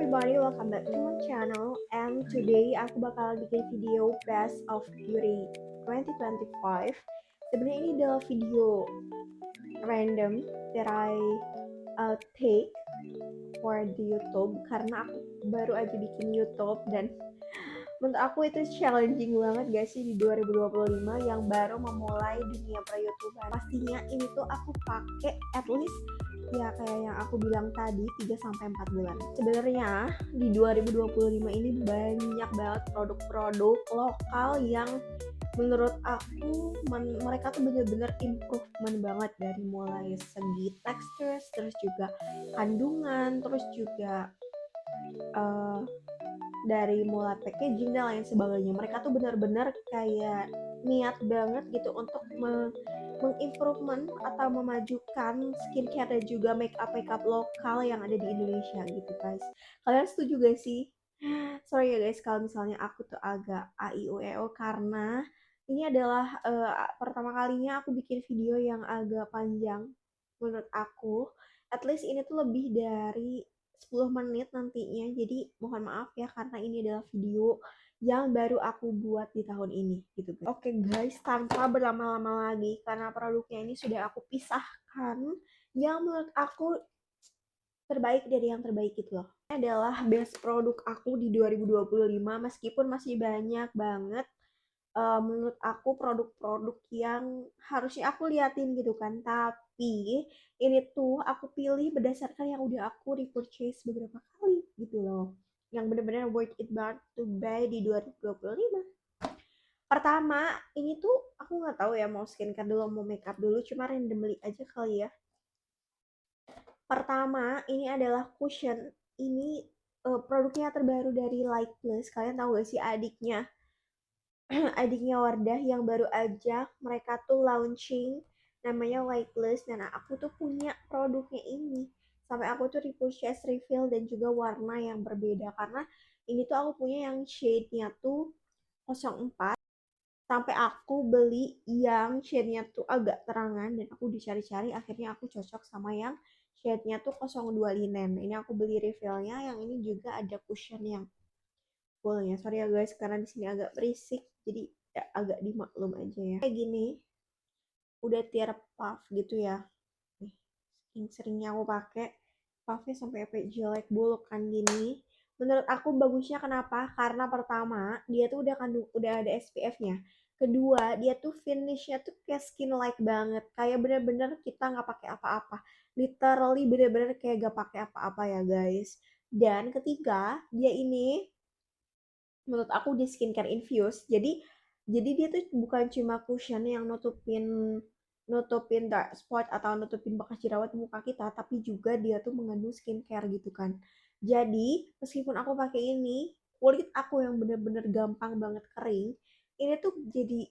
everybody, welcome back to my channel. And today aku bakal bikin video Best of Beauty 2025. Sebenarnya ini adalah video random that I take for the YouTube karena aku baru aja bikin YouTube dan menurut aku itu challenging banget guys sih di 2025 yang baru memulai dunia per-YouTuber. Pastinya ini tuh aku pakai at least ya kayak yang aku bilang tadi 3-4 bulan. Sebenarnya di 2025 ini banyak banget produk-produk lokal yang menurut aku mereka tuh bener-bener improvement banget dari mulai segi tekstur, terus juga kandungan, terus juga dari mulai packaging dan lain sebagainya. Mereka tuh benar-benar kayak niat banget gitu untuk mengimprovement atau memajukan skincare dan juga makeup lokal yang ada di Indonesia gitu guys. Kalian setuju gak sih? Sorry ya guys kalau misalnya aku tuh agak AIUEO karena ini adalah pertama kalinya aku bikin video yang agak panjang menurut aku. At least ini tuh lebih dari 10 menit nantinya. Jadi mohon maaf ya karena ini adalah video yang baru aku buat di tahun ini gitu guys. Oke guys, tanpa berlama-lama lagi karena produknya ini sudah aku pisahkan yang menurut aku terbaik dari yang terbaik gitu loh. Ini adalah best produk aku di 2025 meskipun masih banyak banget menurut aku produk-produk yang harusnya aku liatin gitu kan, tapi ini tuh aku pilih berdasarkan yang udah aku repurchase beberapa kali gitu loh, yang bener-bener worth it banget to buy di 2025. Pertama ini tuh aku nggak tahu ya mau skincare dulu mau makeup dulu, cuma randomly aja kali ya. Pertama ini adalah cushion, ini produknya terbaru dari Light Plus. Kalian tahu gak sih adiknya Wardah yang baru aja mereka tuh launching namanya Lightless dan aku tuh punya produknya ini sampai aku tuh repurchase refill dan juga warna yang berbeda karena ini tuh aku punya yang shade-nya tuh 04 sampai aku beli yang shade-nya tuh agak terangan dan aku dicari-cari akhirnya aku cocok sama yang shade-nya tuh 02 linen. Ini aku beli refillnya, yang ini juga ada cushion yang fullnya. Sorry ya guys karena di sini agak berisik jadi ya, agak dimaklum aja ya. Kayak gini udah tier puff gitu ya. Nih, yang seringnya aku pakai puffnya sampai jelek buluk kan gini. Menurut aku bagusnya kenapa? Karena pertama dia tuh udah ada SPF-nya. Kedua dia tuh finishnya tuh kayak skin light banget. Kayak bener-bener kita nggak pakai apa-apa. Literally bener-bener kayak gak pakai apa-apa ya guys. Dan ketiga dia ini menurut aku di skincare infused, jadi dia tuh bukan cuma cushion yang nutupin nutupin dark spot atau nutupin bekas jerawat di muka kita, tapi juga dia tuh mengandung skincare gitu kan. Jadi meskipun aku pakai ini, kulit aku yang bener-bener gampang banget kering ini tuh jadi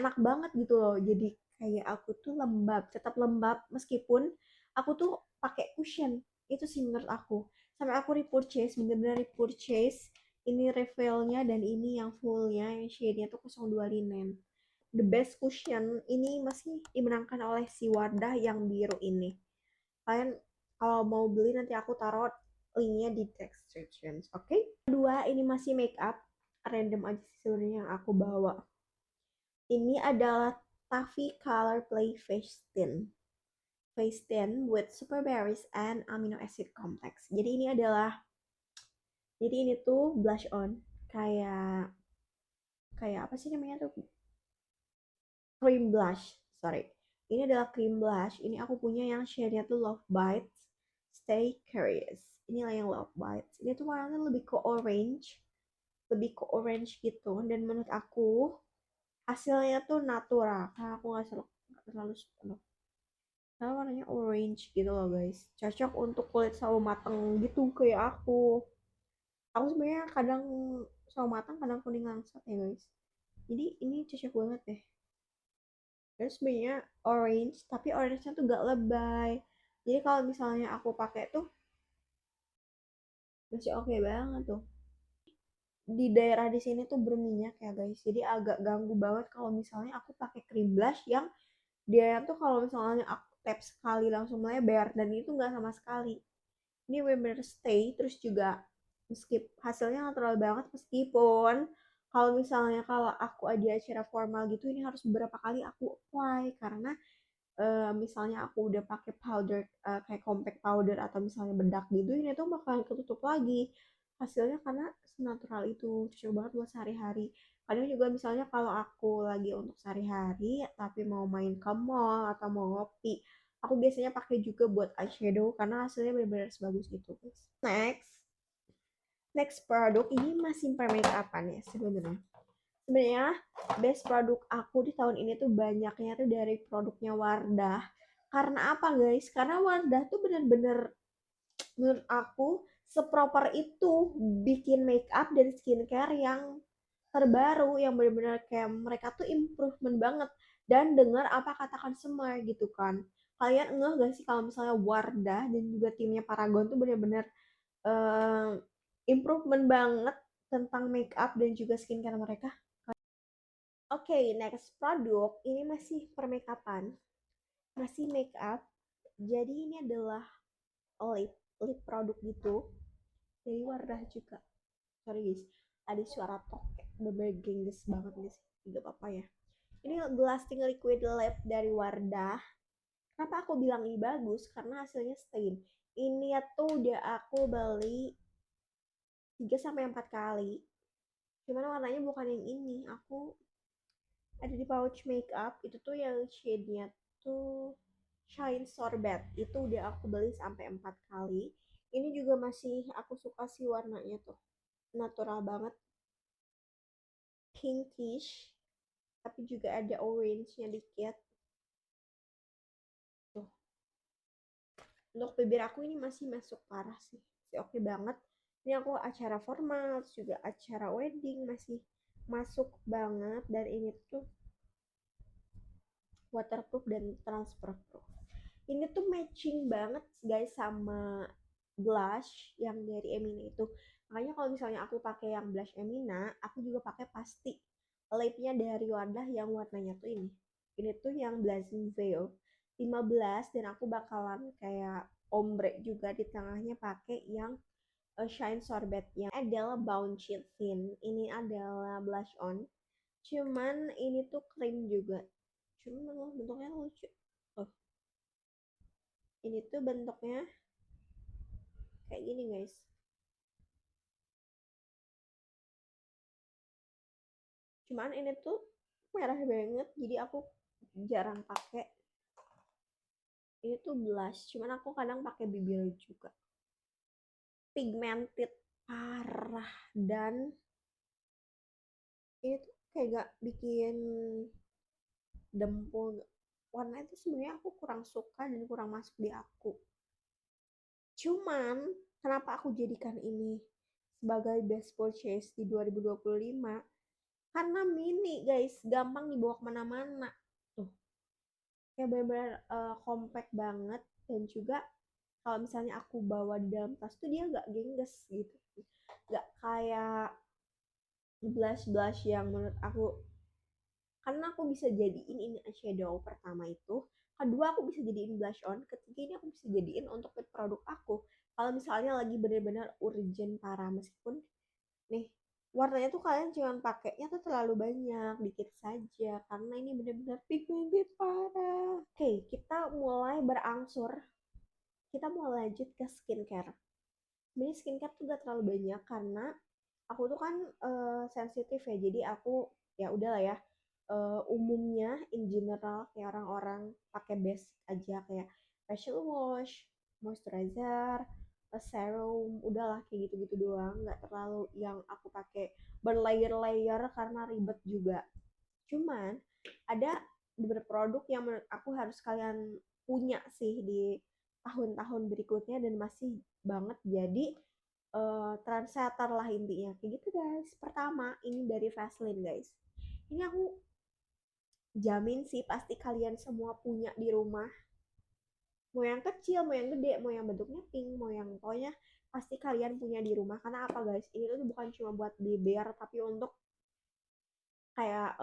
enak banget gitu loh. Jadi kayak aku tuh lembab, tetap lembab meskipun aku tuh pakai cushion. Itu sih menurut aku. Sampai aku repurchase, bener-bener repurchase ini refillnya dan ini yang fullnya yang shade-nya tuh 02 linen. The best cushion ini masih dimenangkan oleh si Wardah yang biru ini. Kalian kalau mau beli nanti aku taruh linknya di description, oke? Okay? Kedua ini masih makeup, random aja sih sebenarnya yang aku bawa. Ini adalah Taffy Color Play Face Tint with super berries and amino acid complex. Jadi ini tuh blush on kayak kayak apa sih namanya tuh, cream blush, sorry. Ini adalah cream blush. Ini aku punya yang shade-nya tuh Love Bites Stay Curious. Inilah yang Love Bites. Ini tuh warnanya lebih ke orange gitu. Dan menurut aku hasilnya tuh natural. Karena aku nggak terlalu suka. Karena warnanya orange gitu loh guys. Cocok untuk kulit sawo mateng gitu kayak aku. Aku sebenarnya kadang sawo matang, kadang kuning langsat ya guys. Jadi ini cocok banget deh. Terus sebenarnya orange, tapi orange-nya tuh gak lebay. Jadi kalau misalnya aku pakai tuh masih oke banget tuh. Di daerah di sini tuh berminyak ya guys. Jadi agak ganggu banget kalau misalnya aku pakai cream blush yang dia tuh kalau misalnya aku tap sekali langsung melebar dan itu nggak sama sekali. Ini bener-bener stay, terus juga hasilnya natural banget, meskipun kalau aku ada acara formal gitu ini harus beberapa kali aku apply, karena misalnya aku udah pakai powder, kayak compact powder atau misalnya bedak gitu, ini tuh bakalan ketutup lagi hasilnya, karena senatural itu cocok banget buat sehari-hari. Kadang juga misalnya kalau aku lagi untuk sehari-hari tapi mau main ke mall atau mau ngopi, aku biasanya pakai juga buat eyeshadow karena hasilnya benar-benar sebagus itu, guys. Next produk ini masih make upan ya sebenarnya. Sebenarnya best produk aku di tahun ini tuh banyaknya tuh dari produknya Wardah. Karena apa guys? Karena Wardah tuh bener-bener menurut aku seproper itu bikin make up dan skincare yang terbaru, yang bener-bener kayak mereka tuh improvement banget. Dan dengar apa kata consumer gitu kan. Kalian ngeh gak sih kalau misalnya Wardah dan juga timnya Paragon tuh bener-bener eh, improvement banget tentang make up dan juga skincare mereka. Oke, next produk ini masih permakeupan, masih make up. Jadi ini adalah lip lip produk gitu dari Wardah juga. Sorry guys, ada suara tokek, bener gengges banget nih sih, nggak apa-apa ya. Ini Lasting Liquid Lip dari Wardah. Kenapa aku bilang ini bagus? Karena hasilnya stain. Ini tuh udah aku beli 3 sampai 4 kali. Cuman warnanya bukan yang ini. Aku ada di pouch makeup itu tuh yang shade-nya tuh Shine Sorbet. Itu udah aku beli sampai 4 kali. Ini juga masih aku suka sih warnanya tuh. Natural banget, pinkish, tapi juga ada orange-nya dikit. Tuh. Untuk bibir aku ini masih masuk parah sih. Masih oke banget. Ini aku acara formal, juga acara wedding masih masuk banget, dan ini tuh waterproof dan transfer proof. Ini tuh matching banget guys sama blush yang dari Emina itu. Makanya kalau misalnya aku pakai yang blush Emina, aku juga pakai pasti lipnya dari Wardah yang warnanya tuh ini. Ini tuh yang Blazing Veil 15, dan aku bakalan kayak ombre juga di tengahnya pakai yang Shine Sorbet yang adalah Bouncy Thin. Ini adalah blush on. Cuman ini tuh krim juga. Cuman bentuknya lucu. Oh, ini tuh bentuknya kayak gini guys. Cuman ini tuh merah banget, jadi aku jarang pakai. Ini tuh blush, cuman aku kadang pakai bibir juga. Pigmented parah, dan ini tuh kayak gak bikin dempul. Warna itu sebenarnya aku kurang suka dan kurang masuk di aku. Cuman kenapa aku jadikan ini sebagai best purchase di 2025? Karena mini guys, gampang dibawa kemana-mana. Tuh, kayak benar-benar compact banget, dan juga kalau misalnya aku bawa di dalam tas tuh dia nggak gengges gitu, nggak kayak blush blush yang menurut aku, karena aku bisa jadiin ini eyeshadow pertama itu, kedua aku bisa jadiin blush on, ketiga ini aku bisa jadiin untuk produk aku kalau misalnya lagi benar-benar urgent parah, meskipun nih warnanya tuh kalian jangan pakainya tuh terlalu banyak, dikit saja karena ini benar-benar pigmented parah. Oke, kita mulai berangsur, kita mau lanjut ke skincare. Sebenarnya skincare tuh gak terlalu banyak karena aku tuh kan sensitif ya, jadi aku ya udahlah ya, umumnya in general kayak orang-orang pakai basic aja, kayak facial wash, moisturizer, serum, udahlah kayak gitu-gitu doang, nggak terlalu yang aku pakai berlayer-layer karena ribet juga. Cuman ada beberapa produk yang menurut aku harus kalian punya sih di tahun-tahun berikutnya dan masih banget jadi trendsetter lah intinya kayak gitu guys. Pertama ini dari Vaseline guys. Ini aku jamin sih pasti kalian semua punya di rumah. Mau yang kecil, mau yang gede, mau yang bentuknya pink, mau yang pokoknya pasti kalian punya di rumah. Karena apa guys? Ini tuh bukan cuma buat bibir, tapi untuk kayak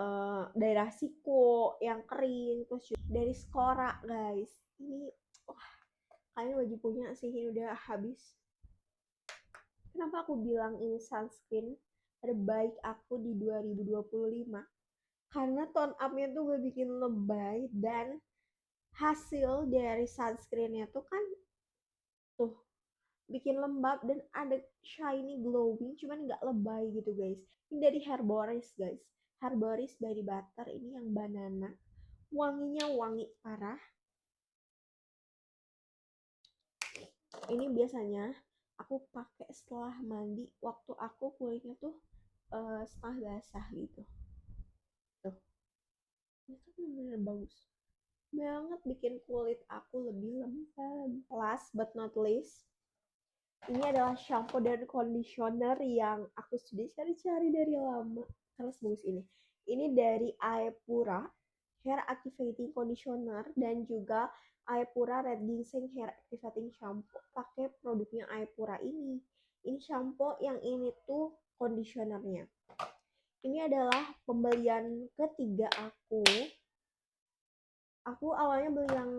daerah siku yang kering, terus juga dari skora guys. Ini wah, kalian wajib punya sih, ini udah habis. Kenapa aku bilang ini sunscreen terbaik aku di 2025? Karena tone up-nya tuh gak bikin lebay, dan hasil dari sunscreennya tuh kan tuh bikin lembab dan ada shiny glowing, cuman nggak lebay gitu guys. Ini dari Herboris guys, Herboris body butter ini yang banana, wanginya wangi parah. Ini biasanya aku pakai setelah mandi waktu aku kulitnya tuh setengah basah gitu. Tuh, itu bener-bener bagus banget, bikin kulit aku lebih lembab. Last but not least, ini adalah shampoo dan conditioner yang aku sudah cari-cari dari lama karena sebagus ini. Ini dari Aepura Hair Activating Conditioner dan juga Aepura Red Ginseng Hair Activating Shampoo. Pakai produknya Aepura ini. Ini shampoo, yang ini tuh conditionernya. Ini adalah pembelian ketiga aku. Aku awalnya beli yang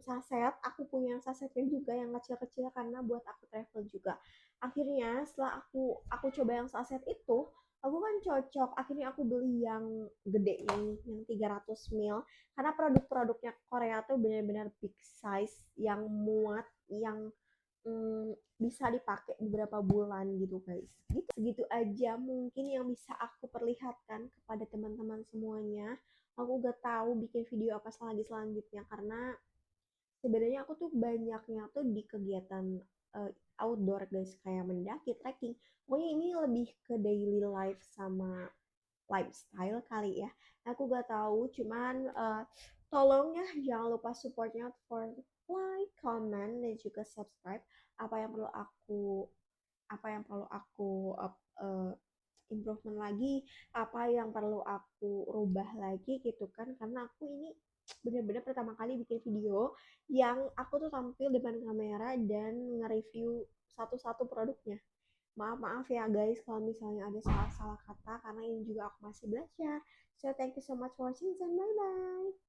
saset, aku punya yang sasetnya juga yang kecil-kecil karena buat aku travel juga. Akhirnya setelah aku coba yang saset itu, aku kan cocok. Akhirnya aku beli yang gede ini, yang 300 ml, karena produk-produknya Korea tuh benar-benar big size, yang muat, yang bisa dipakai beberapa bulan gitu guys. Gitu, segitu aja mungkin yang bisa aku perlihatkan kepada teman-teman semuanya. Aku gak tahu bikin video apa lagi selanjutnya, karena sebenarnya aku tuh banyaknya tuh di kegiatan uh, outdoor guys, kayak mendaki, trekking. Pokoknya ini lebih ke daily life sama lifestyle kali ya. Aku gak tahu, cuman tolong ya jangan lupa supportnya for like, comment, dan juga subscribe. Apa yang perlu aku apa yang perlu aku improvement lagi, apa yang perlu aku rubah lagi gitu kan, karena aku ini bener-bener pertama kali bikin video yang aku tuh tampil depan kamera dan nge-review satu-satu produknya. Maaf ya guys kalau misalnya ada salah-salah kata, karena ini juga aku masih belajar. So thank you so much for watching, and bye bye.